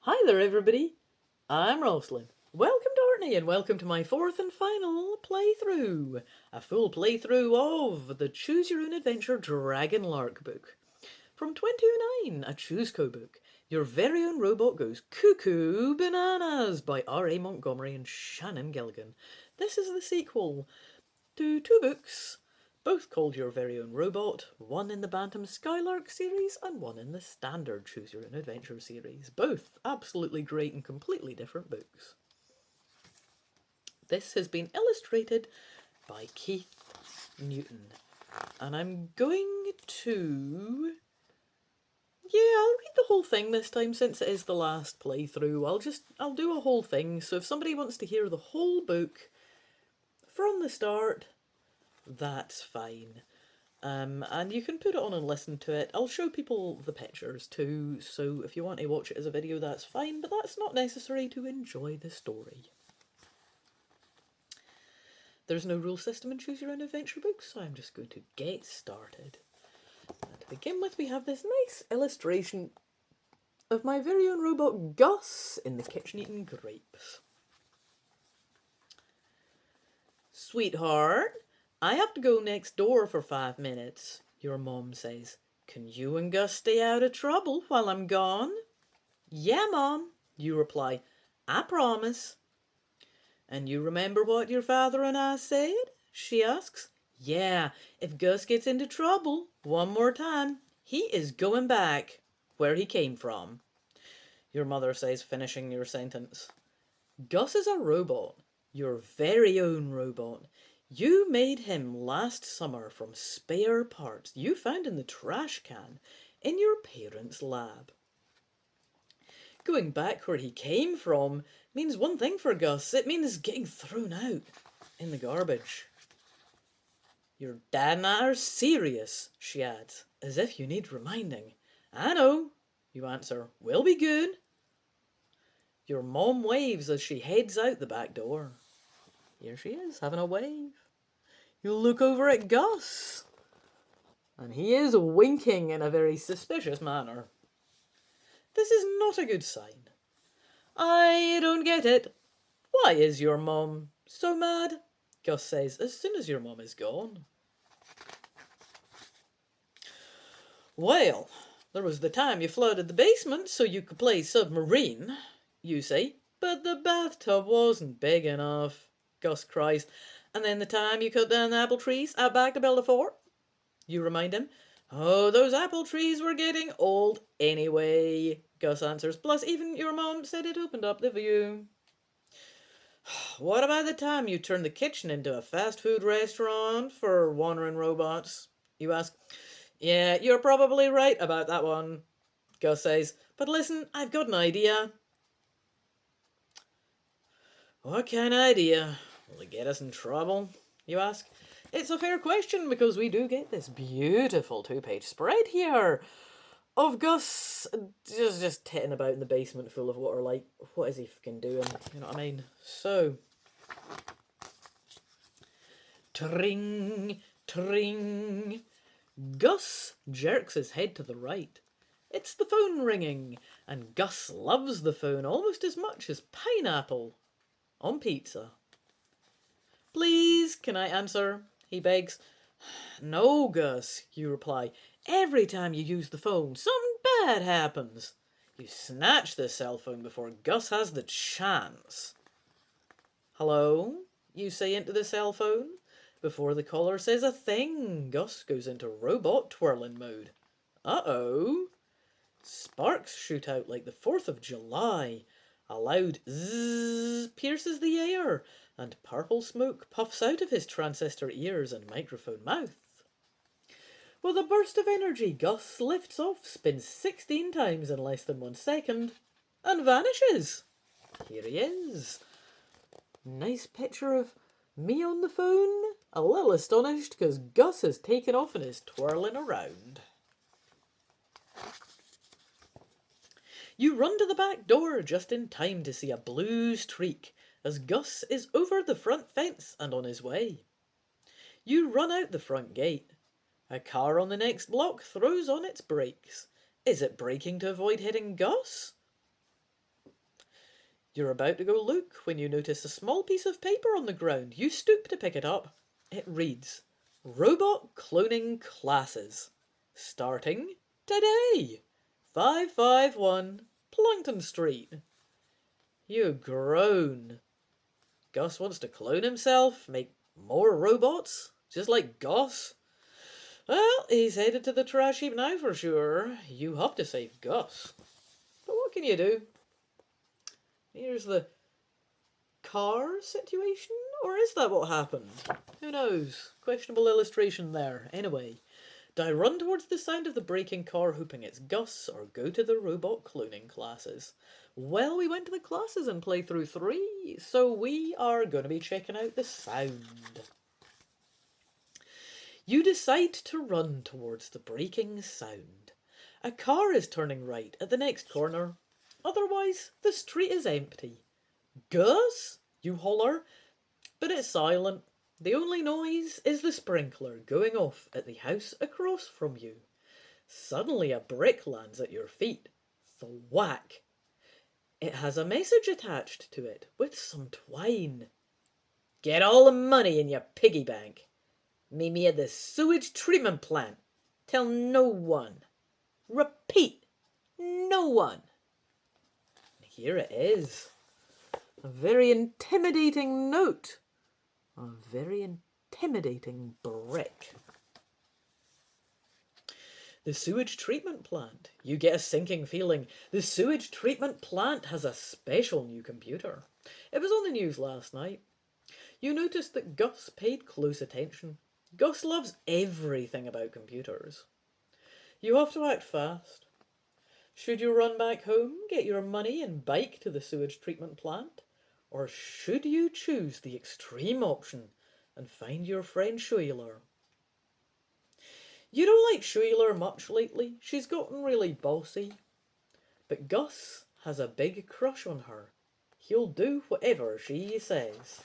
Hi there, everybody. I'm Rosslyn. Welcome to Orkney and welcome to my fourth and final playthrough. A full playthrough of the Choose Your Own Adventure Dragonlark book. From 2009, a Chooseco book. Your very own robot goes Cuckoo-bananas by R A Montgomery and Shannon Gilligan. This is the sequel to two books, both called Your Very Own Robot, one in the Bantam Skylark series and one in the standard Choose Your Own Adventure series. Both absolutely great and completely different books. This has been illustrated by Keith Newton. And I'm going to... I'll read the whole thing this time since it is the last playthrough. I'll do a whole thing. So if somebody wants to hear the whole book from the start, that's fine. And you can put it on and listen to it. I'll show people the pictures too, so if you want to watch it as a video, that's fine, but that's not necessary to enjoy the story. There's no rule system in Choose Your Own Adventure books, so I'm just going to get started. And to begin with, we have this nice illustration of my very own robot Gus in the kitchen eating grapes. Sweetheart, I have to go next door for 5 minutes, your mom says. Can you and Gus stay out of trouble while I'm gone? Yeah, Mom, you reply. I promise. And you remember what your father and I said? She asks. Yeah, if Gus gets into trouble one more time, he is going back where he came from, your mother says, finishing your sentence. Gus is a robot, your very own robot. You made him last summer from spare parts you found in the trash can in your parents' lab. Going back where he came from means one thing for Gus. It means getting thrown out in the garbage. Your dad and I are serious, she adds, as if you need reminding. I know, you answer. We'll be good. Your mom waves as she heads out the back door. Here she is, having a wave. You look over at Gus, and he is winking in a very suspicious manner. This is not a good sign. I don't get it. Why is your mom so mad? Gus says as soon as your mom is gone. Well, there was the time you flooded the basement so you could play submarine, you say, but the bathtub wasn't big enough, Gus cries. And then the time you cut down the apple trees out back to build a fort, you remind him. Oh, those apple trees were getting old anyway, Gus answers. Plus, even your mom said it opened up the view. What about the time you turned the kitchen into a fast food restaurant for wandering robots? You ask. Yeah, you're probably right about that one, Gus says. But listen, I've got an idea. What kind of idea? Will it get us in trouble? You ask. It's a fair question because we do get this beautiful 2-page spread here of Gus just titting about in the basement full of water like, what is he fucking doing? You know what I mean? So, tring, tring. Gus jerks his head to the right. It's the phone ringing, and Gus loves the phone almost as much as pineapple on pizza. Please, can I answer? He begs. No, Gus, you reply. Every time you use the phone, something bad happens. You snatch the cell phone before Gus has the chance. Hello, you say into the cell phone. Before the caller says a thing, Gus goes into robot twirling mode. Uh-oh. Sparks shoot out like the 4th of July. A loud zzz pierces the air, and purple smoke puffs out of his transistor ears and microphone mouth. With a burst of energy, Gus lifts off, spins 16 times in less than 1 second, and vanishes. Here he is. Nice picture of me on the phone. A little astonished because Gus has taken off and is twirling around. You run to the back door just in time to see a blue streak as Gus is over the front fence and on his way. You run out the front gate. A car on the next block throws on its brakes. Is it braking to avoid hitting Gus? You're about to go look when you notice a small piece of paper on the ground. You stoop to pick it up. It reads, Robot Cloning Classes. Starting today. 551 Plunkton Street. You groan. Gus wants to clone himself, make more robots, just like Gus. Well, he's headed to the trash heap now for sure. You have to save Gus. But what can you do? Here's the car situation? Or is that what happened? Who knows? Questionable illustration there. Anyway, do I run towards the sound of the braking car hoping it's Gus, or go to the robot cloning classes? Well, we went to the classes in playthrough 3, so we are going to be checking out the sound. You decide to run towards the braking sound. A car is turning right at the next corner. Otherwise, the street is empty. Gus? You holler, but it's silent. The only noise is the sprinkler going off at the house across from you. Suddenly a brick lands at your feet. Thwack! It has a message attached to it with some twine. Get all the money in your piggy bank. Meet me at the sewage treatment plant. Tell no one. Repeat, no one. Here it is. A very intimidating note. A very intimidating brick. The sewage treatment plant. You get a sinking feeling. The sewage treatment plant has a special new computer. It was on the news last night. You noticed that Gus paid close attention. Gus loves everything about computers. You have to act fast. Should you run back home, get your money and bike to the sewage treatment plant? Or should you choose the extreme option and find your friend Schuyler? You don't like Schuyler much lately. She's gotten really bossy. But Gus has a big crush on her. He'll do whatever she says.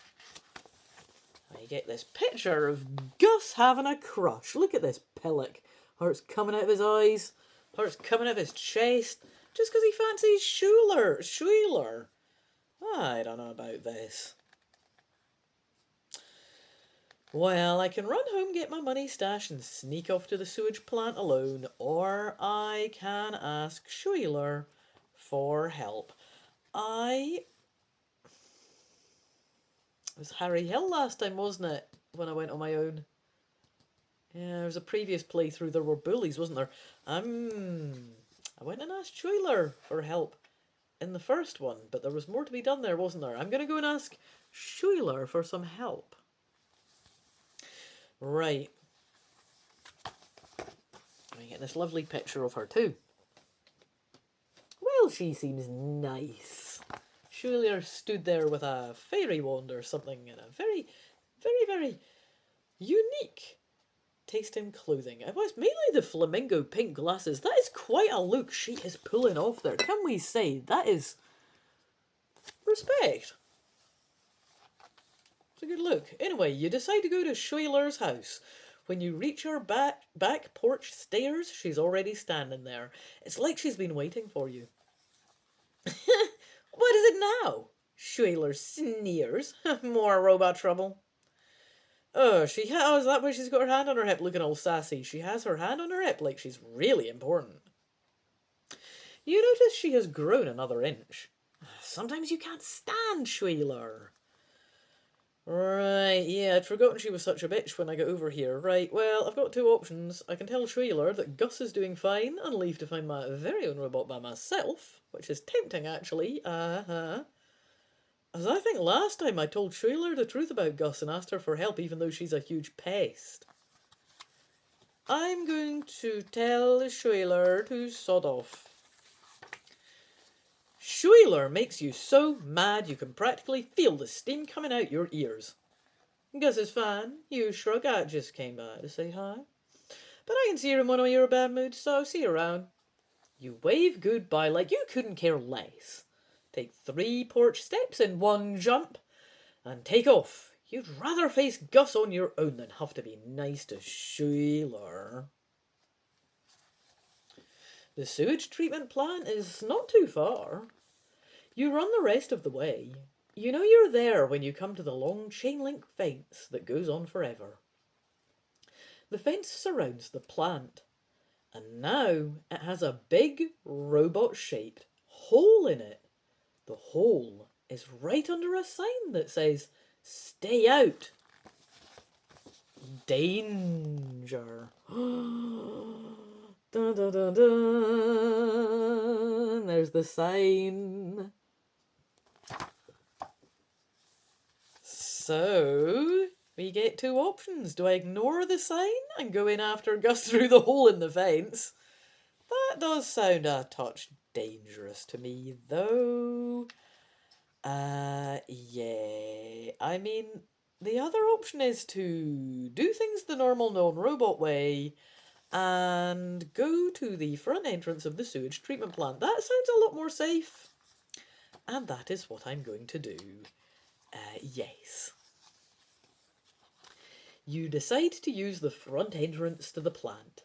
I get this picture of Gus having a crush. Look at this pillock. Heart's coming out of his eyes. Heart's coming out of his chest. Just because he fancies Schuyler. I don't know about this. Well, I can run home, get my money stashed, and sneak off to the sewage plant alone. Or I can ask Schuyler for help. It was Harry Hill last time, wasn't it? When I went on my own. Yeah, there was a previous playthrough. There were bullies, wasn't there? I went and asked Schuyler for help in the first one, but there was more to be done there, wasn't there? I'm going to go and ask Schuyler for some help. Right. I get this lovely picture of her too. Well, she seems nice. Schuyler stood there with a fairy wand or something in a very, very, very unique taste in clothing. It was mainly the flamingo pink glasses. That is quite a look she is pulling off there. Can we say that is respect? It's a good look. Anyway, you decide to go to Schuyler's house. When you reach her back porch stairs, she's already standing there. It's like she's been waiting for you. What is it now? Schuyler sneers. More robot trouble. Oh, is that why she's got her hand on her hip looking all sassy? She has her hand on her hip like she's really important. You notice she has grown another inch. Sometimes you can't stand Schuyler. Right, yeah, I'd forgotten she was such a bitch when I got over here. Right, well, I've got two options. I can tell Schuyler that Gus is doing fine and leave to find my very own robot by myself, which is tempting, actually. As I think last time I told Schuyler the truth about Gus and asked her for help even though she's a huge pest. I'm going to tell Schuyler to sod off. Schuyler makes you so mad you can practically feel the steam coming out your ears. Gus is fine. You shrug. I just came by to say hi. But I can see you're in one of your bad moods, so see you around. You wave goodbye like you couldn't care less. Take 3 porch steps in one jump and take off. You'd rather face Gus on your own than have to be nice to Schuyler. The sewage treatment plant is not too far. You run the rest of the way. You know you're there when you come to the long chain link fence that goes on forever. The fence surrounds the plant, and now it has a big robot-shaped hole in it. The hole is right under a sign that says, "Stay out. Danger." Dun, dun, dun, dun. There's the sign. So, we get two options. Do I ignore the sign and go in after Gus through the hole in the fence? That does sound a touch dangerous to me, though. Yeah. I mean, the other option is to do things the normal non-robot way and go to the front entrance of the sewage treatment plant. That sounds a lot more safe. And that is what I'm going to do. Yes. You decide to use the front entrance to the plant.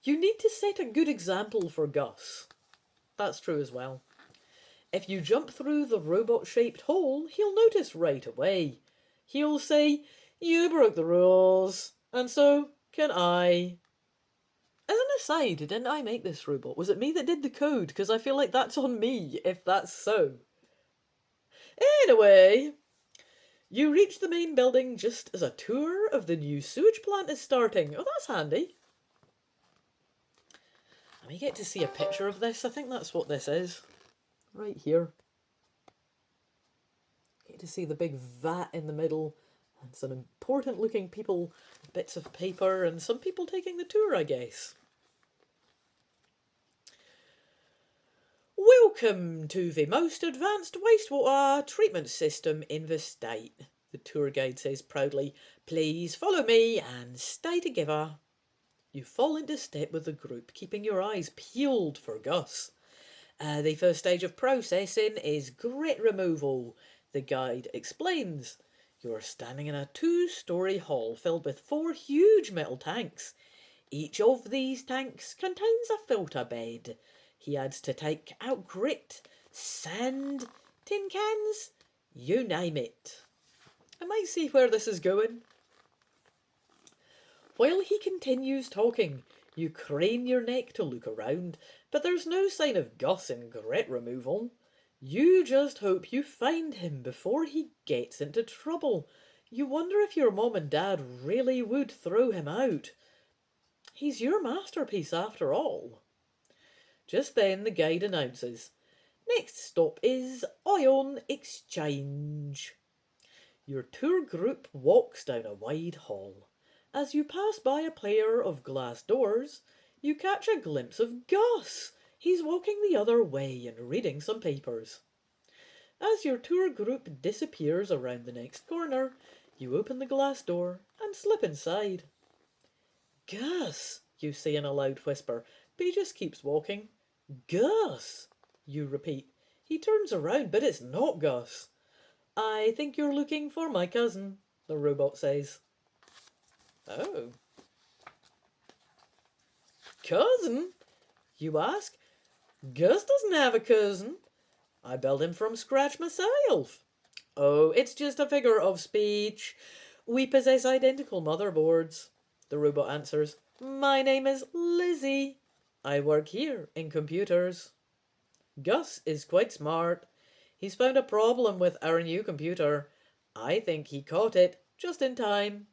You need to set a good example for Gus. That's true as well. If you jump through the robot-shaped hole, he'll notice right away. He'll say, "You broke the rules, and so can I." As an aside, didn't I make this robot? Was it me that did the code? Because I feel like that's on me, if that's so. Anyway, you reach the main building just as a tour of the new sewage plant is starting. Oh, that's handy. And we get to see a picture of this. I think that's what this is. Right here. Get to see the big vat in the middle and some important looking people, bits of paper, and some people taking the tour, I guess. "Welcome to the most advanced wastewater treatment system in the state," the tour guide says proudly. "Please follow me and stay together." You fall into step with the group, keeping your eyes peeled for Gus. The first stage of processing is grit removal, the guide explains. You're standing in a 2-story hall filled with 4 huge metal tanks. Each of these tanks contains a filter bed. He adds to take out grit, sand, tin cans, you name it. I might see where this is going. While he continues talking, you crane your neck to look around, but there's no sign of Gus in grit removal. You just hope you find him before he gets into trouble. You wonder if your mom and dad really would throw him out. He's your masterpiece after all. Just then the guide announces, "Next stop is Ion Exchange." Your tour group walks down a wide hall. As you pass by a pair of glass doors, you catch a glimpse of Gus. He's walking the other way and reading some papers. As your tour group disappears around the next corner, you open the glass door and slip inside. "Gus," you say in a loud whisper, but he just keeps walking. "Gus," you repeat. He turns around, but it's not Gus. "I think you're looking for my cousin," the robot says. "Oh. Cousin?" you ask. "Gus doesn't have a cousin. I built him from scratch myself." "Oh, it's just a figure of speech. We possess identical motherboards," the robot answers. "My name is Lizzie. I work here in computers." Gus is quite smart. He's found a problem with our new computer. I think he caught it just in time.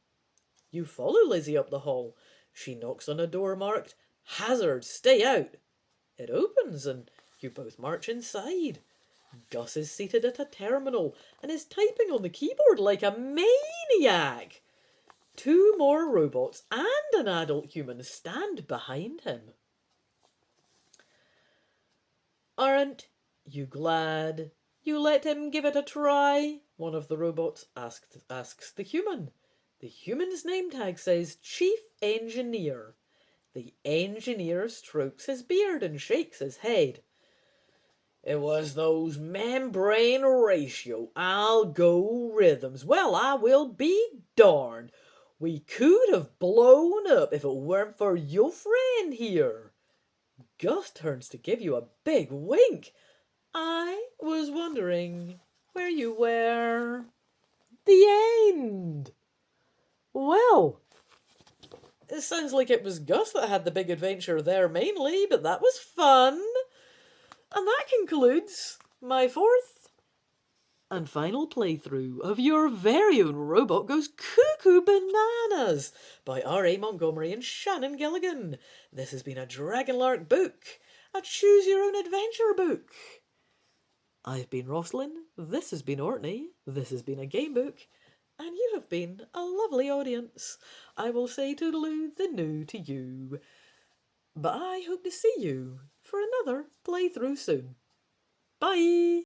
You follow Lizzie up the hall. She knocks on a door marked, "Hazard, stay out." It opens and you both march inside. Gus is seated at a terminal and is typing on the keyboard like a maniac. 2 more robots and an adult human stand behind him. "Aren't you glad you let him give it a try?" one of the robots asks the human. The human's name tag says Chief Engineer. The engineer strokes his beard and shakes his head. "It was those membrane ratio algorithms. Well, I will be darned. We could have blown up if it weren't for your friend here." Gus turns to give you a big wink. "I was was wondering where you were. The end. Well, it sounds like it was Gus that had the big adventure there mainly, but that was fun. And that concludes my fourth and final playthrough of your very own Robot Goes Cuckoo-bananas by R A Montgomery and Shannon Gilligan. This has been a Dragonlark book, a choose your own adventure book. I've been Rosslyn, this has been Orkney, this has been a game book, and you have been a lovely audience. I will say toodaloo the new to you. But I hope to see you for another playthrough soon. Bye!